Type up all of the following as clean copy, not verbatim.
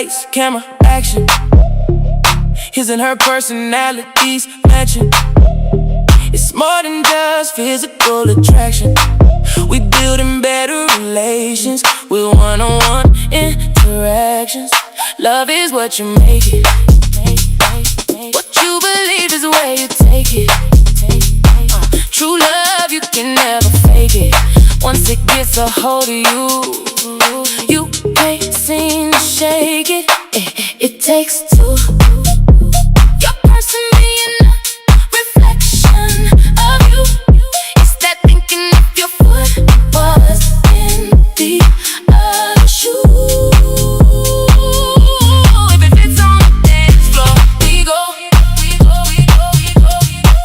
lights, camera, action. His and her personalities matching. It's more than just physical attraction. We building better relations with one-on-one interactions. Love is what you make it. What you believe is the way you take it. True love, you can never fake it. Once it gets a hold of you, you can't seem to shake it. It takes two. Your person being a reflection of you. It's that thinking if your foot was in the other shoe. If it fits on the dance floor, we go.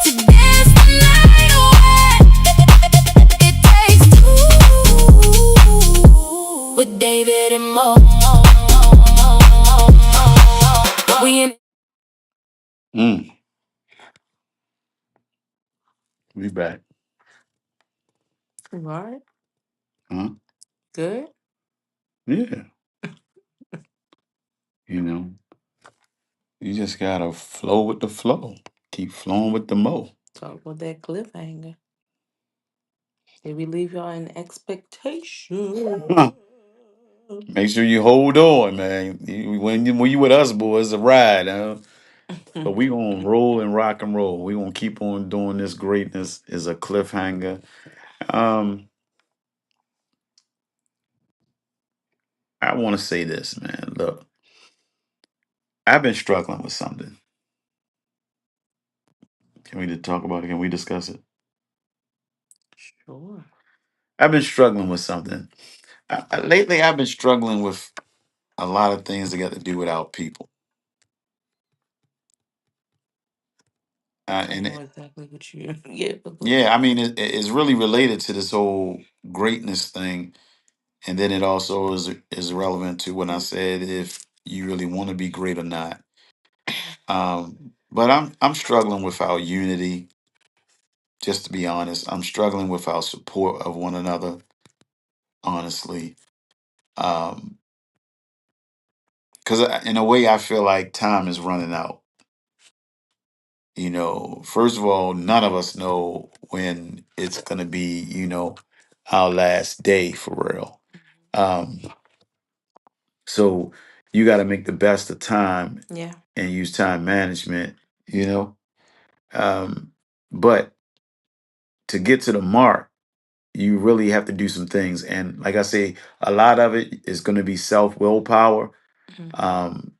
To dance the night away. It takes two. With David and Mo. We in. Mm, we back. Right. Huh? Good. Yeah. You know, you just gotta flow with the flow. Keep flowing with the mo. Talk about that cliffhanger. Did we leave y'all in expectation? Make sure you hold on, man. When you with us, boys, it's a ride, huh? But we gonna roll and rock and roll. We gonna keep on doing this. Greatness is a cliffhanger. Um, I want to say this, man. Look, I've been struggling with something. Can we talk about it? Can we discuss it? Sure. I've been struggling with something. Lately, I've been struggling with a lot of things that got to do with our people. I And know exactly what you. Yeah, but go yeah, ahead. I mean, it's really related to this whole greatness thing, and then it also is relevant to when I said if you really want to be great or not. But I'm struggling with our unity. Just to be honest, I'm struggling with our support of one another. Honestly, um, because in a way, I feel like time is running out. First of all, none of us know when it's gonna be, our last day for real. Um, so you got to make the best of time Yeah. and use time management, you know. Um, but to get to the mark, you really have to do some things, and like I say, a lot of it is going to be self willpower, Hmm.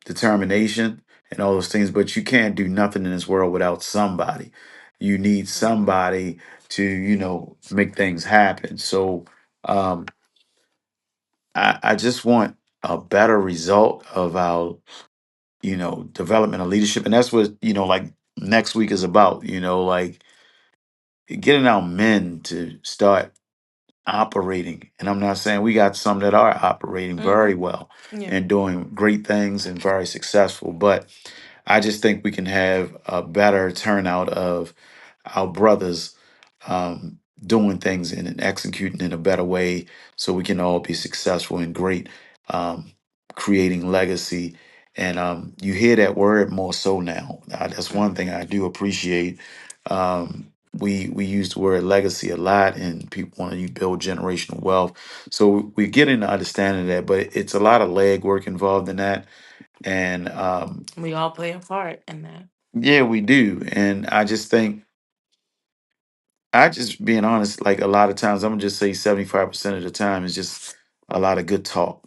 determination, and all those things. But you can't do nothing in this world without somebody. You need Absolutely. somebody to, make things happen. So um, I just want a better result of our, development of leadership. And that's what, like next week is about, like getting our men to start operating. And I'm not saying we got some that are operating very Hmm. well Yeah. and doing great things and very successful. But I just think we can have a better turnout of our brothers doing things and executing in a better way so we can all be successful and great, um, creating legacy. And you hear that word more so now. That's one thing Hmm. I do appreciate. We use the word legacy a lot, and people want to build generational wealth. So we get into understanding that, but it's a lot of leg work involved in that. And We all play a part in that. yeah, we do. And I just being honest, like a lot of times, I'm gonna just say 75% of the time is just a lot of good talk.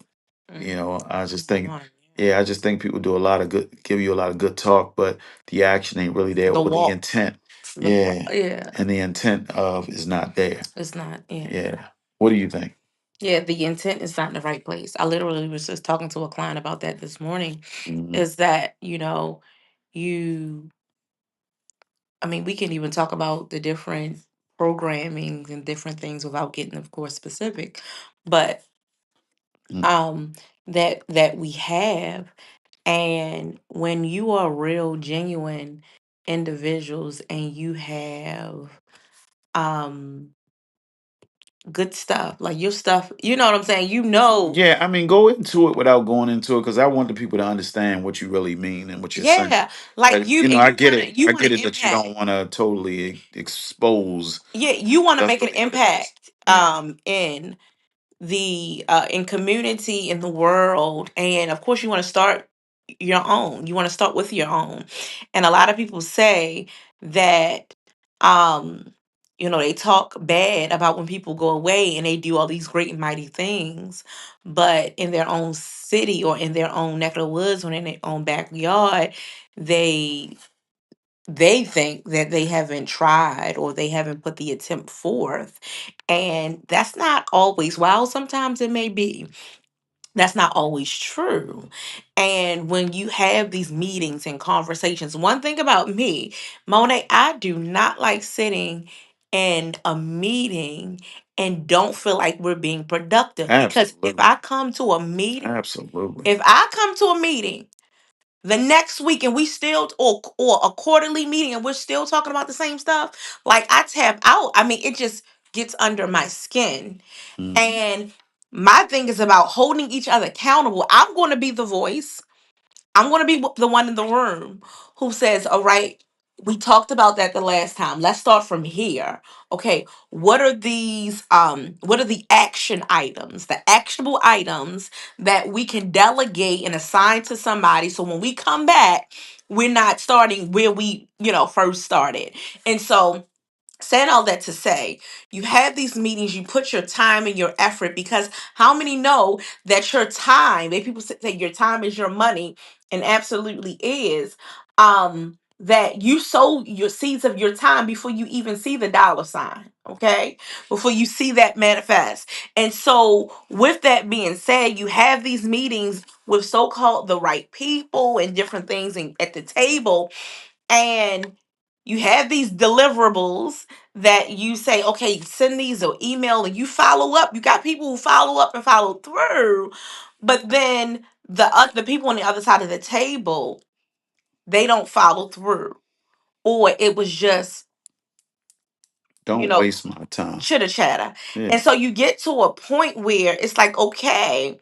I just Come think, on. Yeah. yeah, I just think people do a lot of good, give you a lot of good talk, but the action ain't really there, The or the walk. intent, The yeah, yeah. and the intent of is not there. It's not. Yeah. Yeah. What do you think? Yeah. The intent is not in the right place. I literally was just talking to a client about that this morning. Hmm. Is that you? I mean, we can even talk about the different programmings and different things without getting, of course, specific. But um, that we have. And when you are real, genuine individuals and you have um good stuff. Like your stuff, you know what I'm saying? You know, Yeah, I mean, go into it without going into it because I want the people to understand what you really mean and what you're saying. yeah. Like But you you know, and I you get wanna it. you I wanna get it that you don't impact. want to totally expose. Yeah, you wanna That's make an really what it is. impact Yeah, in community in the world, and of course you want to start your own, you want to start with your own. And a lot of people say that um they talk bad about when people go away and they do all these great and mighty things, but in their own city or in their own neck of the woods or in their own backyard, they they think that they haven't tried or they haven't put the attempt forth. And that's not always, while sometimes it may be, that's not always true. And when you have these meetings and conversations, one thing about me, Monet, I do not like sitting in a meeting and don't feel like we're being productive. Because if absolutely, I come to a meeting, absolutely. if I come to a meeting the next week and we still or a quarterly meeting and we're still talking about the same stuff, like I tap out. I mean, it just gets under my skin. Mhm. And my thing is about holding each other accountable. I'm going to be the voice. I'm going to be the one in the room who says, all right, we talked about that the last time. Let's start from here. Okay, what are the action items, the actionable items that we can delegate and assign to somebody so when we come back, we're not starting where we, first started. And so saying all that to say, you have these meetings, you put your time and your effort, because how many know that your time, they people say your time is your money, and absolutely is. That you sow your seeds of your time before you even see the dollar sign, okay? Before you see that manifest. And so, with that being said, you have these meetings with so-called the right people and different things at the table, and you have these deliverables that you say, okay, send these or email, and you follow up. You got people who follow up and follow through, but then the people on the other side of the table, they don't follow through, or it was just you Don't know waste my time. chitter chatter. Yeah. And so you get to a point where it's like, okay,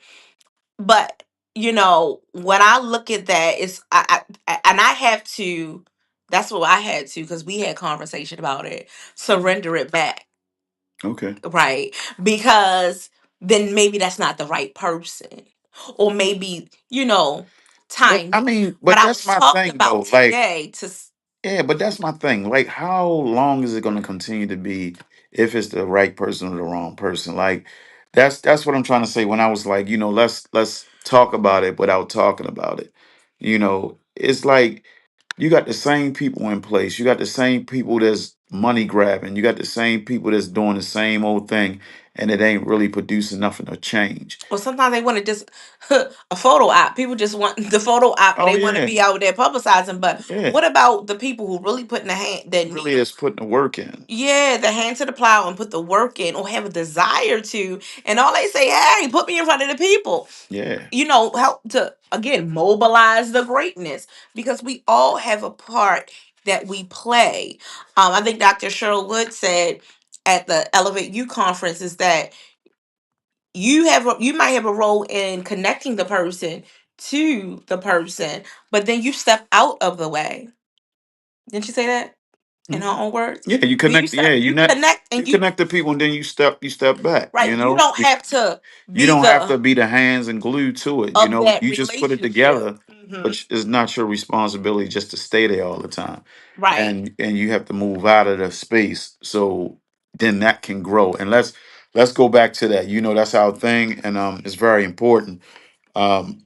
but when I look at that, it's and I have to. That's what I had to, because we had conversation about it. Surrender it back, Okay. right? Because then maybe that's not the right person, or maybe But time. I mean, What but I that's was my talking thing about though. Like, today to yeah, but that's my thing. Like, how long is it going to continue to be if it's the right person or the wrong person? Like, that's what I'm trying to say. When I was like, let's talk about it without talking about it. It's like you got the same people in place. You got the same people that's money grabbing. You got the same people that's doing the same old thing, and it ain't really producing nothing of change. Or sometimes they want to just a photo op. People just want the photo op, or Oh they want to yeah, be out there publicizing. But yeah. what about the people who really put in the hand that Really, need is putting the work in. yeah, the hand to the plow and put the work in, or have a desire to, and all they say, hey, put me in front of the people. Yeah. Help to again mobilize the greatness, because we all have a part that we play. I think Dr. Cheryl Wood said at the Elevate You conference is that you might have a role in connecting the person to the person, but then you step out of the way. Didn't she say that in her Mhm. own words? Yeah, you Then connect. Yeah, you connect you and you connect the people, and then you step back. right. You don't have to You be don't have to the be the hands and glue to it. of that You just put it relationship. together, but it's not your responsibility just to stay there all the time, Right. and you have to move out of the space so then that can grow. And let's go back to that. That's our thing, and it's very important. Um,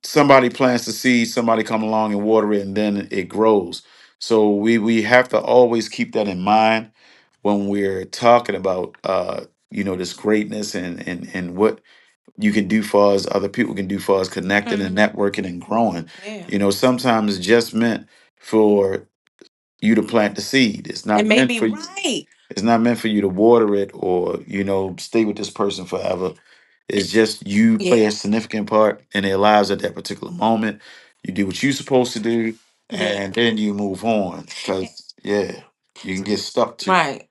Somebody plants the seed, somebody come along and water it, and then it grows. So we have to always keep that in mind when we're talking about this greatness and what you can do for us, other people can do for us, connecting and Hmm. networking and growing. Yeah. Sometimes it's just meant for you to plant the seed. It may be right. It's not meant for you to water it or stay with this person forever. It's just you play a Yeah. significant part in their lives at that particular moment. You do what you're supposed to do, Yeah. and then you move on. Because yeah, you can get stuck too. Right.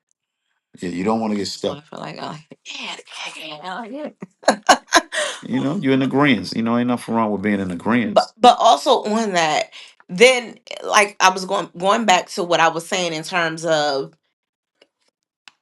Yeah, you don't want to get Oh, stuck. I feel like, oh, yeah, yeah, yeah. You know, you're in agreement. You know, ain't nothing wrong with being in agreement. But also on that, then like I was going back to what I was saying in terms of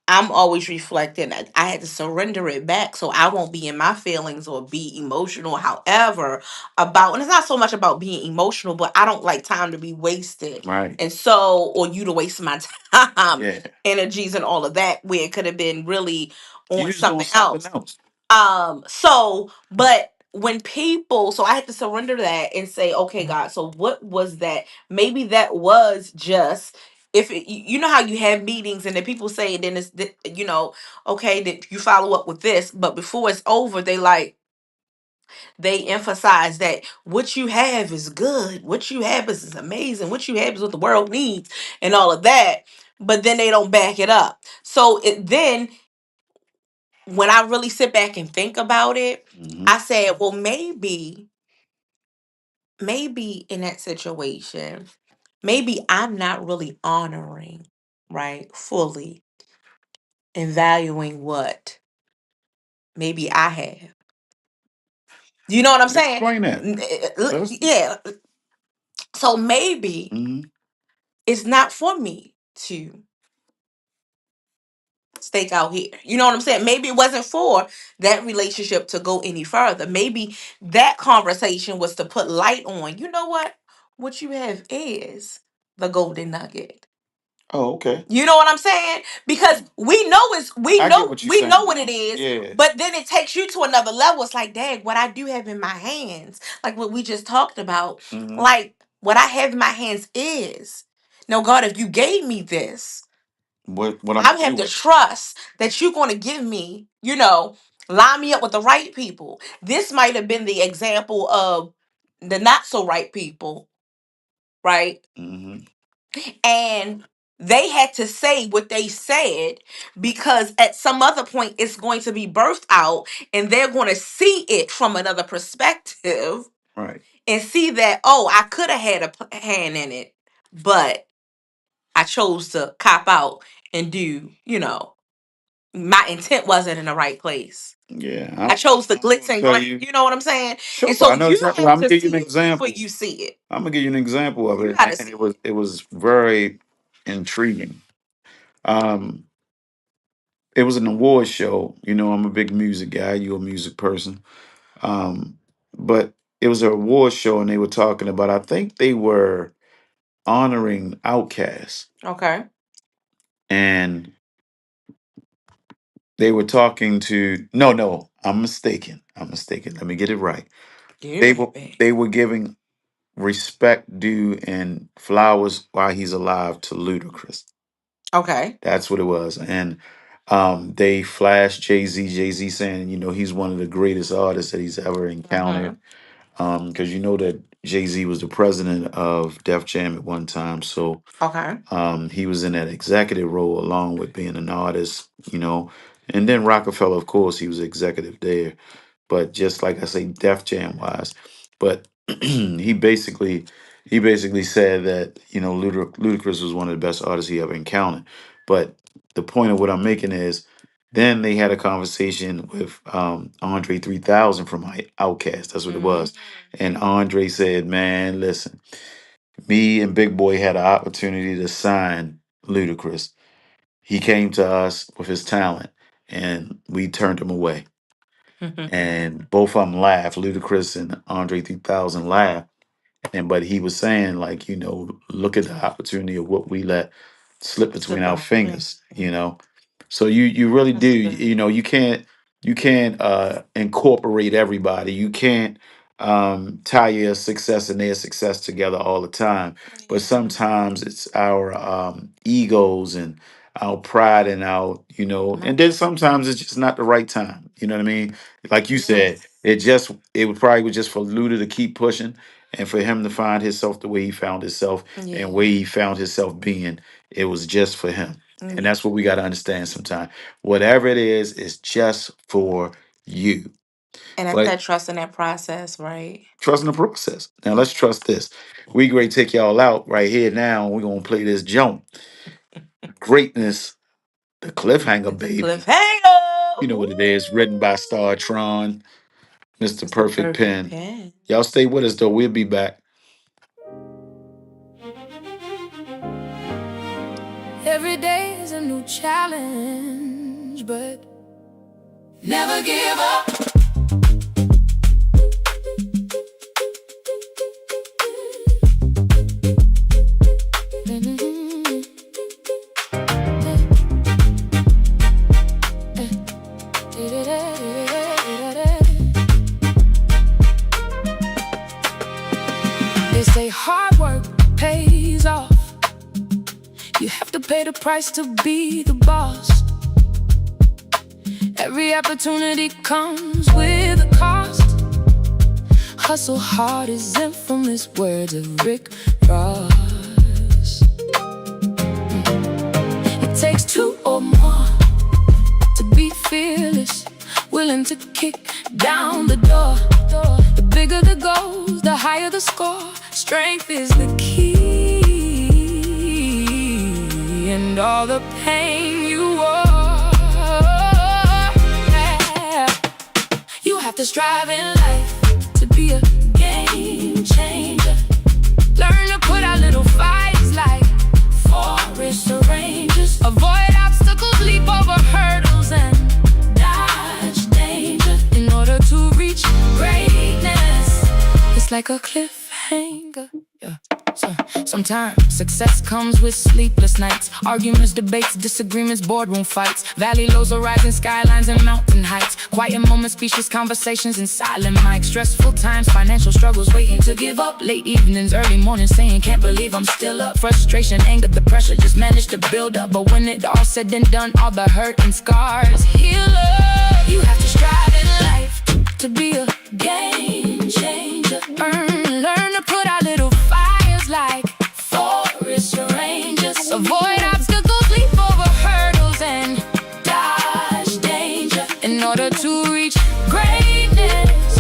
I'm always reflecting. I had to surrender it back so I won't be in my feelings or be emotional. However, about, and it's not so much about being emotional, but I don't like time to be wasted. Right. And so, or you to waste my time, Yeah. energies, and all of that, where it could have been really You on just doing something something else. else. So, but when people, so I had to surrender that and say, okay, God, so what was that? Maybe that was just, if it, you know how you have meetings and then people say, and then it's, okay, that you follow up with this, but before it's over, they emphasize that what you have is good, what you have is amazing, what you have is what the world needs, and all of that. But then they don't back it up. So then when I really sit back and think about it, Hmm. I said, well, maybe in that situation, maybe I'm not really honoring, right, fully and valuing what maybe I have. You know what I'm saying? Explain that. Let's. Yeah. So maybe Hmm. it's not for me to stake out here. You know what I'm saying? Maybe it wasn't for that relationship to go any further. Maybe that conversation was to put light on, you know what you have is the golden nugget. Oh, okay. You know what I'm saying? Because we I get know what you're we saying know what it now. is, Yeah. but then it takes you to another level. It's like, dang, what I do have in my hands, like what we just talked about, Hmm. like what I have in my hands is. No, God, if you gave me this, What I'm I gonna have do to with it? trust that you're going to give me, line me up with the right people. This might have been the example of the not so right people, right? Hmm. And they had to say what they said because at some other point it's going to be birthed out and they're going to see it from another perspective Right. and see that, oh, I could have had a hand in it, but I chose to cop out and do, my intent wasn't in the right place. Yeah. I chose the I'm glitz gonna and tell glam. you. You know what I'm saying? Sure, And so I know you exactly. have I'm gonna to give you an see it before example. you see it. I'm gonna give you an example of You it, got to and see it. it was very intriguing. Um, it was an award show. You know, I'm a big music guy. You're a music person. Um, but it was an award show, and they were talking about. I think they were honoring Outkast, Okay. and they were talking to. No, no, I'm mistaken. I'm mistaken. Let me get it right. Get it They right, were babe. they were giving respect due and flowers while he's alive to Ludacris. Okay. That's what it was. And they flashed Jay Z. Jay Z saying, you know, he's one of the greatest artists that he's ever Mm-hmm. encountered. Because you know that Jay Z was the president of Def Jam at one time, so Okay. he was in that executive role along with being an artist. You know, and then Rockefeller, of course, he was executive there. But just like I say, Def Jam wise, but he basically said that Ludacris was one of the best artists he ever encountered. But the point of what I'm making is, then they had a conversation with Andre 3000 from Outkast. That's what it Mm-hmm. was, and Andre said, "Man, listen, me and Big Boy had an opportunity to sign Ludacris. He came to us with his talent, and we turned him away." And both of them laughed. Ludacris and Andre 3000 laughed. And but he was saying, like, look at the opportunity of what we let slip between Slip our on. fingers. So you really do, That's good. you can't incorporate everybody. You can't tie your success and their success together all the time. But Yeah. sometimes it's our egos and our pride and and then Most. sometimes it's just not the right time. You know what I mean? Like you said, Yes. it would probably was just for Luda to keep pushing and for him to find himself the way he found himself and where Yeah. he found himself being. It was just for him. And Yeah. that's what we got to understand sometimes. Whatever it is, it's just for you. And that's But that trust in that process, right? trust in the process. Now let's Yeah. trust this. We great take y'all out right here now. We're gonna play this jump. Greatness The Cliffhanger, It's a baby. cliffhanger. You know what it is. Written by Star Tron, Mr. It's the Perfect perfect Pen. pen. Y'all stay with us though. We'll be back. Every day is a new challenge, but never give up. They say hard work pays off. You have to pay the price to be the boss. Every opportunity comes with a cost. Hustle hard is infamous words of Rick Ross. It takes two or more to be fearless, willing to kick down the door. The bigger the goals, the higher the score. Strength is the key, and all the pain you wore. You have to strive in life to be a game changer. Learn to put out little fires like forests or ranges. Avoid obstacles, leap over hurdles, and dodge danger in order to reach greatness. It's like a cliffhanger. Yeah. Sometimes success comes with sleepless nights, arguments, debates, disagreements, boardroom fights, valley lows or rising skylines and mountain heights, quiet moments, speechless conversations and silent mics, stressful times, financial struggles, waiting to give up, late evenings, early mornings, saying can't believe I'm still up, frustration, anger, the pressure just managed to build up, but when it all said and done, all the hurt and scars heal up. You have to strive in life to be a game changer. Learn to put out little fires like forests or ranges. Avoid obstacles, leap over hurdles, and dodge danger in order to reach greatness.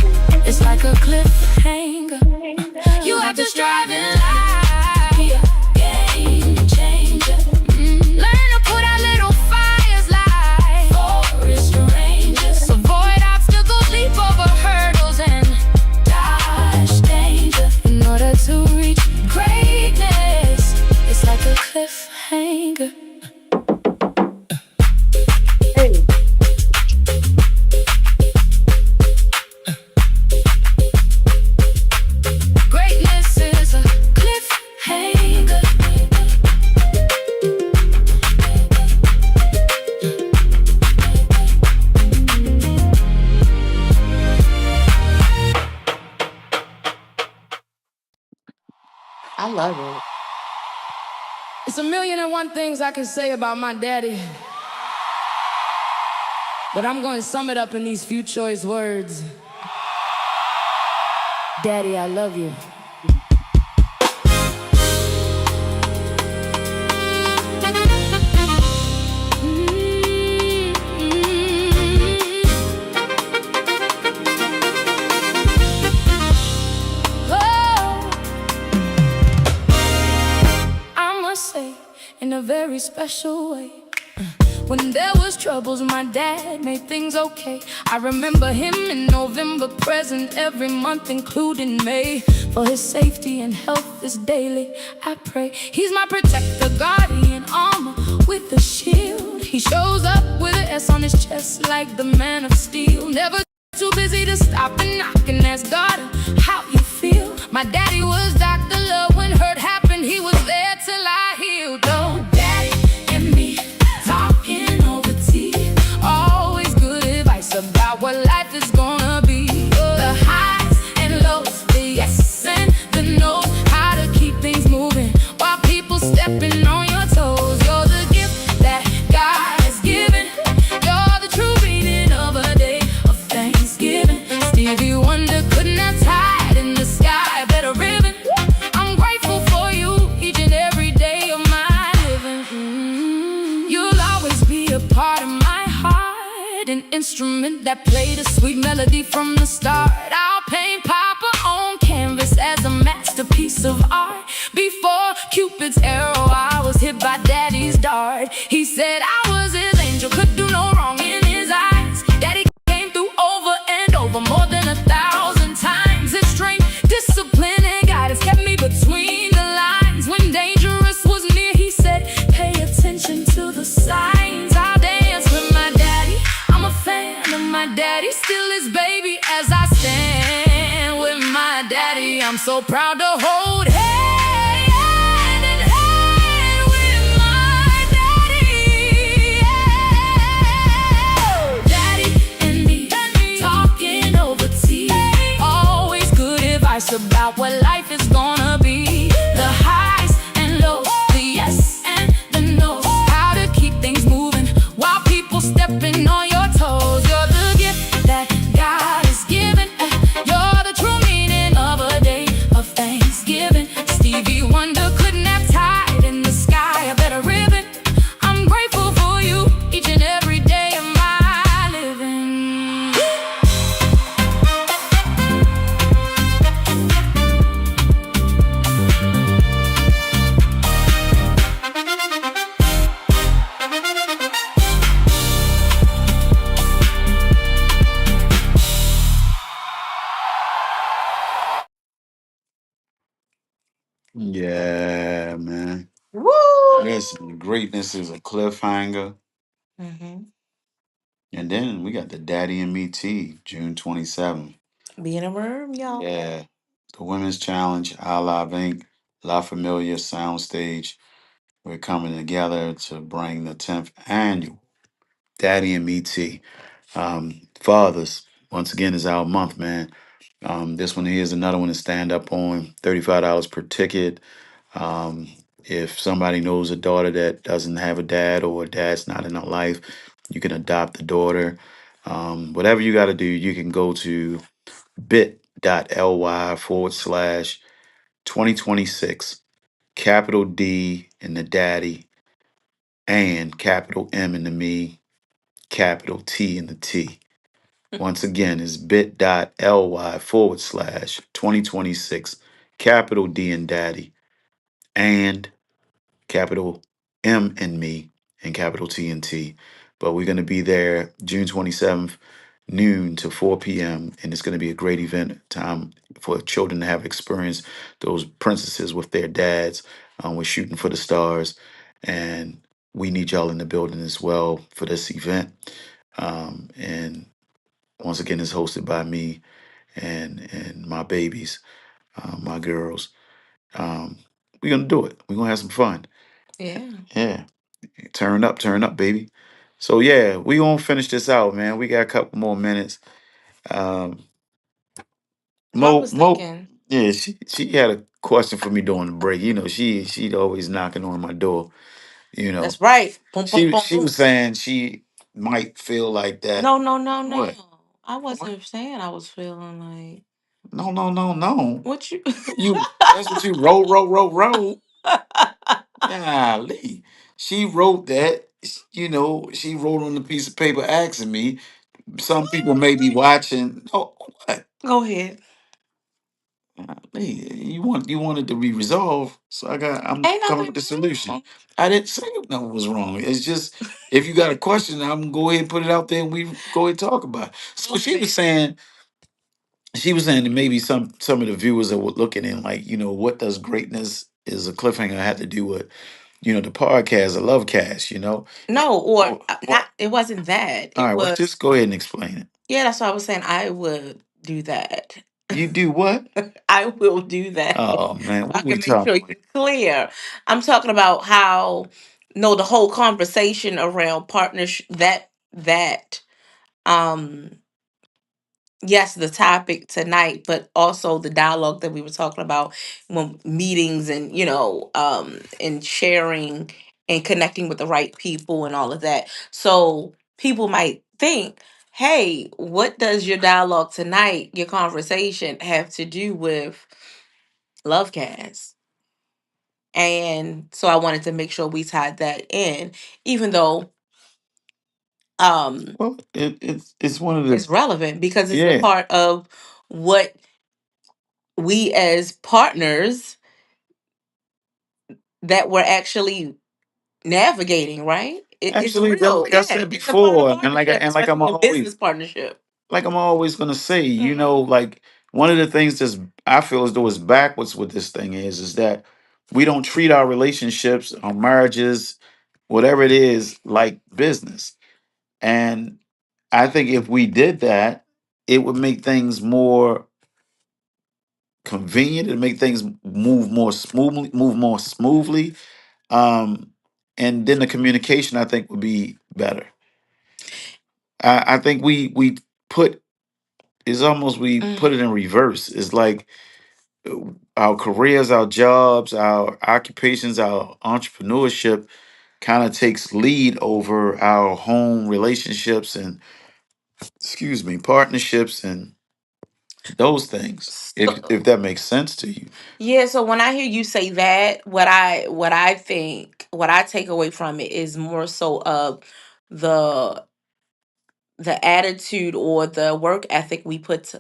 It's like a cliffhanger. You have to strive in life, be a game changer. Learn to put out little fires like forests or ranges. Avoid obstacles, leap over hurdles, and dodge danger in order to reach greatness. It's like a cliffhanger. Hey. Greatness is a cliffhanger. I love it. It's a million and one things I can say about my daddy, but I'm going to sum it up in these few choice words. Daddy, I love you. Oh, I must say, in a very special way, when there was troubles, my dad made things okay. I remember him in November, present every month, including May. For his safety and health this daily I pray. He's my protector, guardian, armor with a shield. He shows up with an S on his chest like the man of steel. Never too busy to stop and knock and ask God how you feel. My daddy was Dr. Love. When hurt happened, he was there till I healed. Oh, daddy and me talking over tea. Always good advice about what life is gonna be. The highs and lows, the yes and the no. How to keep things moving while people stepping on your toes. You're the gift that God has given. You're the true meaning of a day of Thanksgiving. Stevie Wonder couldn't have tied in the sky a better ribbon. I'm grateful for you each and every day of my living. You'll always be a part of my heart, an instrument that played a sweet melody from the start. I'll paint Papa on canvas as a masterpiece of art. Before Cupid's arrow, I was hit by Daddy's dart. He said I was his I'm so proud to hold hand in hand with my daddy. Yeah. Daddy and me talking over tea. Always good advice about what life is gonna be. The highs and lows, the yes and the no. How to keep things moving while people stepping on your toes. You're the gift that God is giving. You're the true meaning of a day of Thanksgiving. Stevie Wonder couldn't have tied in the sky a better ribbon. I'm grateful for you each and every day of my living. Yeah, man. Woo! Listen, greatness is a cliffhanger. Hmm. And then we got the Daddy and Me Tea, June 27th. Be in a room, y'all. Yeah. The Women's Challenge, I Live Inc., La Familia Soundstage. We're coming together to bring the 10th annual Daddy and Me Tea. Fathers, once again, is our month, man. This one here is another one to stand up on. $35 per ticket. Um, if somebody knows a daughter that doesn't have a dad or a dad's not in her life, you can adopt the daughter. Whatever you got to do, you can go to bit.ly/ 2026, capital D in the daddy, and capital M in the me, capital T in the T. Once again, is bit.ly/ 2026, capital D in daddy, and capital M in me, and capital T in T. But we're going to be there June 27th, noon to 4 p.m. And it's going to be a great event time for children to have experience those princesses with their dads. We're shooting for the stars. And we need y'all in the building as well for this event. And once again, it's hosted by me and my babies, my girls. Um, we're gonna do it. We're gonna have some fun. Yeah. Yeah, turn up, baby. So yeah, we gonna finish this out, man. We got a couple more minutes. Um, So I Mo, was Mo, thinking, yeah, she had a question for me during the break. You know, she'd always knocking on my door. You know, that's right. Boom, boom, boom, she boom. was saying she might feel like that. No, no, no, no. What? I What? wasn't saying I was feeling like No, no, no, no. what you. You that's what you wrote. Golly. She wrote that, she wrote on a piece of paper asking me. Some people may be watching. Oh, what? Go ahead. Golly, you wanted to be resolved. So I'm Ain't coming nothing with the solution. wrong. I didn't say nothing was wrong. It's just if you got a question, I'm gonna go ahead and put it out there and we go ahead and talk about it. So Go ahead. she was saying that maybe some of the viewers that were looking in like, what does greatness is a cliffhanger have to do with, the podcast, the love cast, No, or Or not. It wasn't that. all It right, well, was. just go ahead and explain it. Yeah, that's what I was saying. I would do that. You do what? I will do that. Oh man, I what we can make sure talking you're clear. I'm talking about how no, the whole conversation around partnership that um yes, the topic tonight, but also the dialogue that we were talking about when meetings and and sharing and connecting with the right people and all of that. So people might think, hey, what does your dialogue tonight, your conversation, have to do with Lovecast? And so I wanted to make sure we tied that in, even though um well, it's one of the, it's relevant because it's a yeah, part of what we as partners that we're actually navigating, right? It's actually, real. like I Yeah, said it's a part of before, and partnership, I'm especially in always business partnership. gonna say, Hmm. like one of the things that's I feel as though is backwards with this thing is that we don't treat our relationships, our marriages, whatever it is, like business. And I think if we did that, it would make things more convenient. It'll make things move more smoothly. Um, and then the communication, I think, would be better. I think we put it's almost we put it in reverse. It's like uh, our careers, our jobs, our occupations, our entrepreneurship kind of takes lead over our home relationships and, excuse me, partnerships and those things. If So, that makes sense to you. yeah, so when I hear you say that, what I think, what I take away from it is more so of the the attitude or the work ethic we put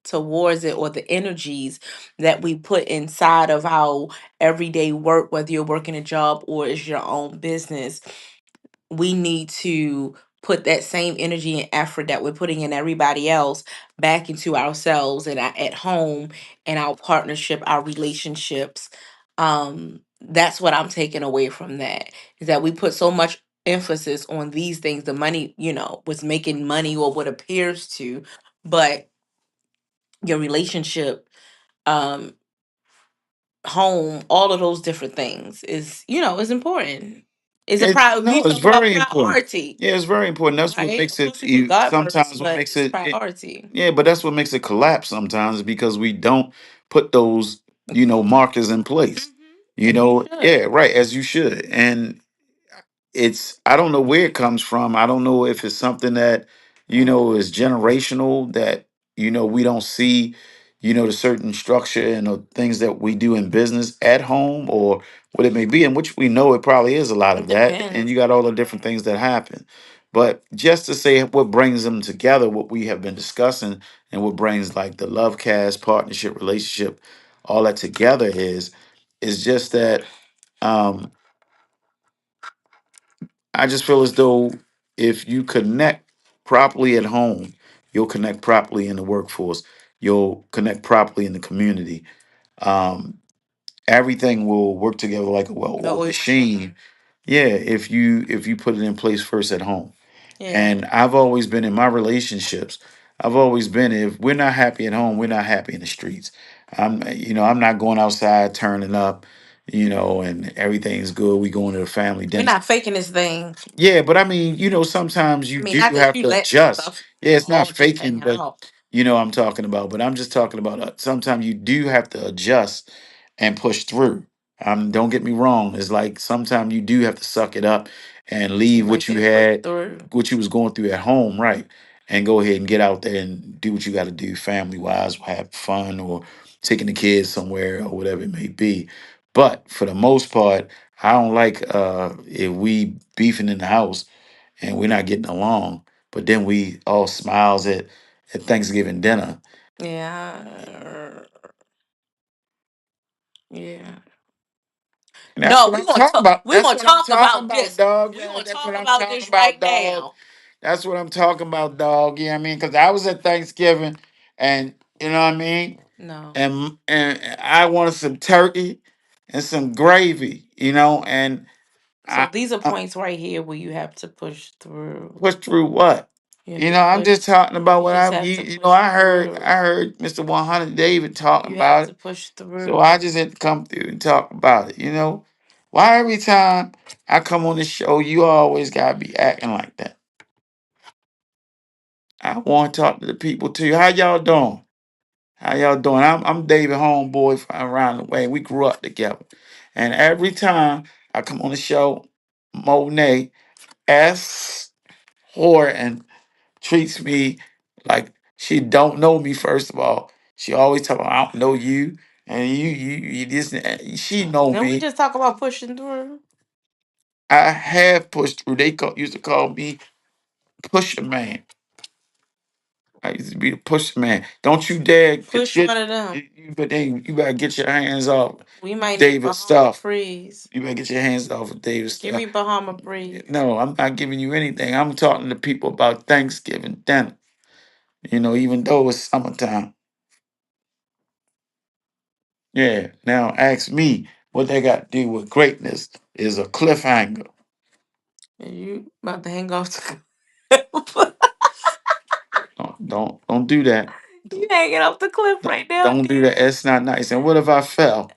towards it, or the energies that we put inside of our everyday work, whether you're working a job or it's your own business. We need to put that same energy and effort that we're putting in everybody else back into ourselves and at home and our partnership, our relationships. That's what I'm taking away from that, is that we put so much emphasis on these things. The money, was making money, or what appears to, but your relationship, um, home, all of those different things is important. Is a No, we it's talk about very important. priority, Yeah, it's very important. That's what right? makes Of course, it. we put God first, Sometimes what but makes it's it. priority. Yeah, but that's what makes it collapse sometimes because we don't put those, markers in place. Mhm. You Yeah, should. right, as you should. And I don't know where it comes from. I don't know if it's something that, is generational that, we don't see, the certain structure and the things that we do in business at home or what it may be, in which we know it probably is a lot of It that. And depends. you got all the different things that happen. But just to say what brings them together, what we have been discussing, and what brings like the love cast, partnership, relationship, all that together is just that um I just feel as though if you connect properly at home, you'll connect properly in the workforce. You'll connect properly in the community. Um, Everything will work together like a well-oiled No, machine. Yeah, if you put it in place first at home. yeah. And I've always been in my relationships. I've always been if we're not happy at home, we're not happy in the streets. I'm not going outside turning up, and everything's good. We going to the family We're dinner. not faking this thing. Yeah, but I mean, sometimes you I mean, do not that have you to let adjust. stuff Yeah, it's not all just faking, hanging but out. I'm talking about. But I'm just talking about sometimes you do have to adjust and push through. Don't get me wrong. It's like sometimes you do have to suck it up and You leave might what you say push had, through. what you was going through at home, right? And go ahead and get out there and do what you got to do, family wise, have fun or taking the kids somewhere or whatever it may be. But for the most part, I don't like if we beefing in the house and we're not getting along, but then we all smiles at Thanksgiving dinner. Yeah. Yeah. And that's No, what I'm talking about. we're That's gonna what I'm talk talking about about, this. dog. We're Yeah, gonna that's talk what I'm about talking this right about, dog. now. That's what I'm talking about, dog. Yeah, I mean, because I was at Thanksgiving, and you know what I mean, No. and I wanted some turkey and some gravy, and So I, these are I points right here where you have to push through. pushed through what? You have to I'm push. just talking about You what just have to push I heard. through. I heard Mr. 100 David talking You have about to it. push So through. I just had to come through and talk about it. Why every time I come on the show, you always gotta be acting like that? I want to talk to the people too. How y'all doing? How y'all doing? I'm David Homeboy from around the way. We grew up together. And every time I come on the show, Monet S. Horton treats me like she don't know me, first of all. She always tell me, I don't know you. And you just, she know Then we me. just talk about pushing through. I have pushed through. Used to call me Pusher Man. I used to be the Pusher Man. Don't you dare Push one of them. you better get your hands off We might need David Bahama stuff. Breeze. You better get your hands off of David Give stuff. me Bahama Breeze. No, I'm not giving you anything. I'm talking to people about Thanksgiving dinner. Even though it's summertime. Yeah. Now ask me what they got to do with greatness is a cliffhanger. And you about to hang off. Don't do that. You hanging off the cliff right now, Don't do that. David. It's not nice. And what if I fell?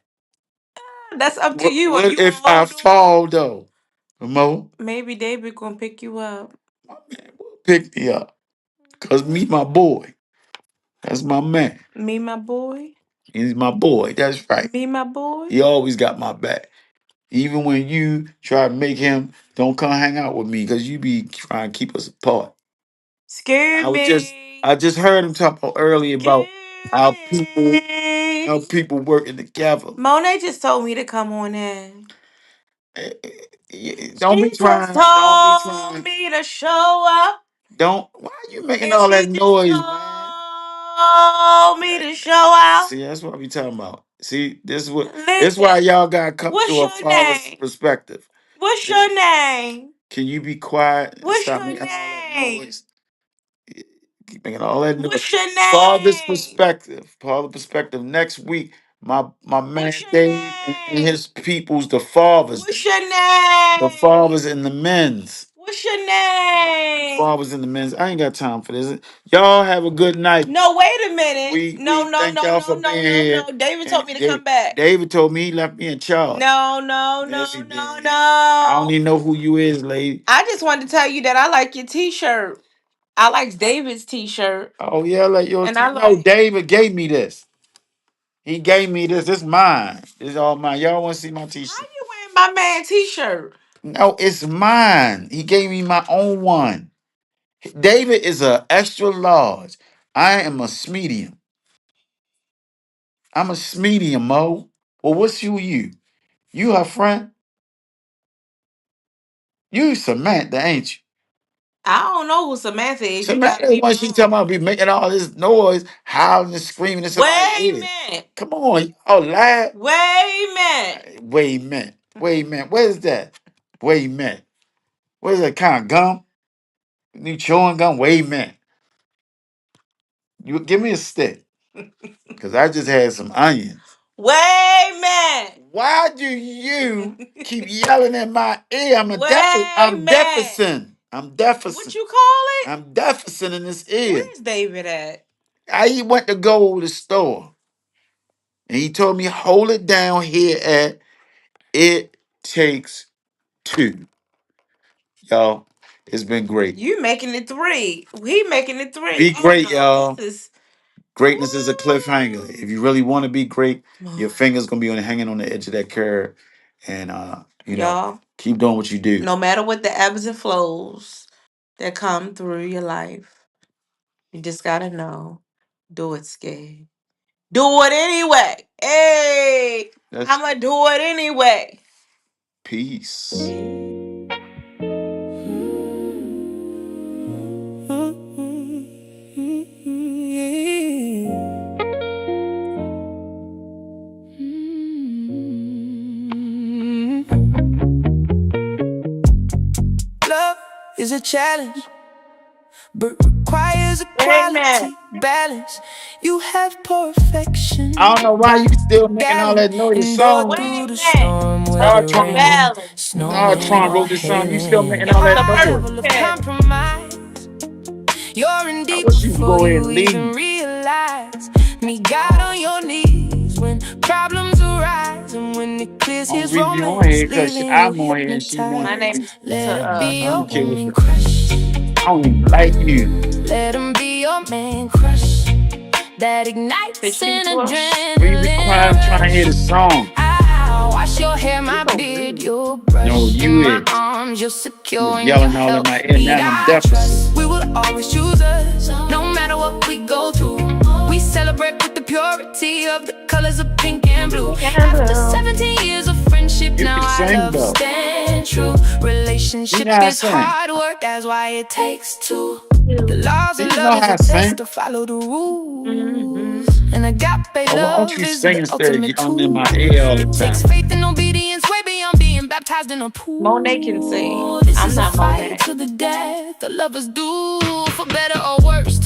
That's up to you. Are What you if gonna I hold on? fall though? Mo, Maybe David gonna pick you up. my man will pick me up. Cause me, my boy. That's my man. Me, my boy. He's my boy. That's right. Me, my boy. He always got my back. Even when you try to make him don't come hang out with me because you be trying to keep us apart. Scare I was just me. I just heard him talk about earlier Scare about how me. people working together. Monet just told me to come on in. Eh, Don't be She just trying. Don't be told trying. me to show up. Don't. Why are you making And all she that just noise, man? told me to show out. See, that's what we talking about. See, this is what. This why Listen, y'all gotta come what's to a your father's name? perspective. What's your name? Can you be quiet and What's stop your making all that name? noise? Keep making all that noise. What's your Father's name? perspective. Father perspective. Next week, my man What's your Dave and name? his peoples, the fathers, What's your the name? fathers and the men's. What's your name? Fathers and the men's. I ain't got time for this. Y'all have a good night. No, wait a minute. We No, no, thank no, y'all no, for no, being no, here. no. David And told me to come back. David told me he left me in charge. No, no, Yes, no, he no, did. I don't no. even know who you is, lady. I just wanted to tell you that I like your t-shirt. I like David's t-shirt. Oh yeah, like yours And too. I No, like David gave me this. He gave me this. This mine. This all mine. Y'all want to see my how t-shirt? you wearing my man t-shirt? No, it's mine. He gave me my own one. David is a extra large. I am a medium. I'm a medium, Mo. Well, what's you? You her friend? You Samantha, ain't you? I don't know who Samantha is. You gotta Samantha, be when she talking wrong. about be making all this noise, howling and screaming in somebody's Wait a ear. minute. Come on, oh laugh. Wait a minute. Wait a minute. Wait a minute. What is that? Wait a minute. What is that kind of gum? You chewing gum? Wait a minute. You give me a stick. Cause I just had some onions. Wait a Why do you minute. keep yelling in my ear? Wait a I'm minute. deficient. What you call it? I'm deficient in this ear. Where's David at? I went to go to the store and he told me hold it down here at it takes two. Y'all, it's been great. You making it three. He making it three. Be Oh great, no, this y'all. is Greatness is a cliffhanger. woo. If you really want to be great, your fingers gonna be on hanging on the edge of that curve, and Y'all, keep doing what you do. no matter what the ebbs and flows that come through your life, you just gotta know. Do it scared. Do it anyway. Hey, That's I'ma do it anyway. peace. Love is a challenge, but requires a Amen. quality balance. You have perfection, I don't know why you like still a making all gallon. that noise. The Endure song, through the Amen. storm, Star whether Tron, raining, Balance. Star snowing, Tron or wrote this song. You still hailing. making It all was that the High noise. level perfect of ten. compromise. You're in I deep wish you would before go ahead you and even leave. realize. Meet God on your knees when problems arise, and when it clears Only his reason you on romance, here because leaving you I'm on here and she My wanted to name hypnotized. be. is Let to her be I your don't care what woman the. crush. I don't even like you. Let him be your man crush. That ignites Fish an Push. Will you be quiet? adrenaline I'm trying to hear the rush. song. I wash your hair, You my so beard, rude. your No, brush. In you my is. arms, you're You secure was and your yelling all in my help ear. need Now I'm I deficit. trust. We will always choose us, no matter what we go through. We celebrate with the purity of the colors of pink and blue. And After blue. 17 years of friendship, You now can our sing love though. stand true. You Relationship know how to is sing. hard work, that's why it takes two. The laws Do of you love know is how a to test sing? to follow the Mm-hmm. rules. And agape Oh, why don't love you is sing the instead of ultimate yelling in tool. my ear all the It takes time? faith and obedience way beyond being baptized in a Monet can sing. pool. This I'm is a not fight Monet. to the death. The lovers do for better or worse.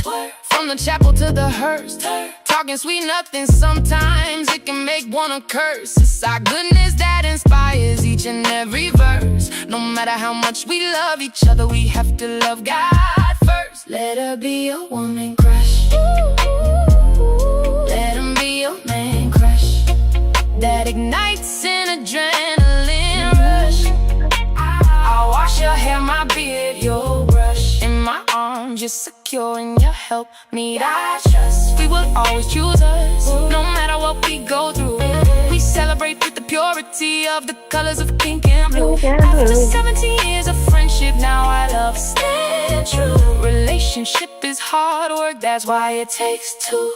From the chapel to the hearse, talking sweet nothing. Sometimes it can make one a curse. It's our goodness that inspires each and every verse. No matter how much we love each other, we have to love God first. Let her be your woman crush. Let him be your man crush that ignites an adrenaline rush. I'll wash your hair, my beard, your brush. In my arms, you're secure in your help. Need I trust? We will always choose us, no matter what we go through. We celebrate with the purity of the colors of pink and blue. After 17 years of friendship, now our love stand true. Relationship is hard work, that's why it takes two.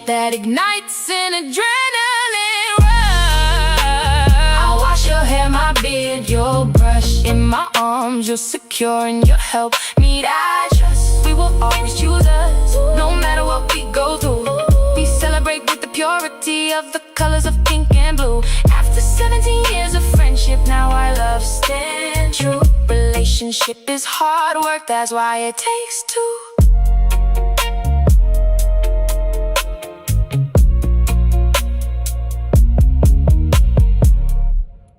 That ignites an adrenaline rush. I'll wash your hair, my beard, your brush. In my arms, you're secure in your help. Need I trust? We will always choose us, no matter what we go through. We celebrate with the purity of the colors of pink and blue. After 17 years of friendship, now our love stand true. Relationship is hard work, that's why it takes two.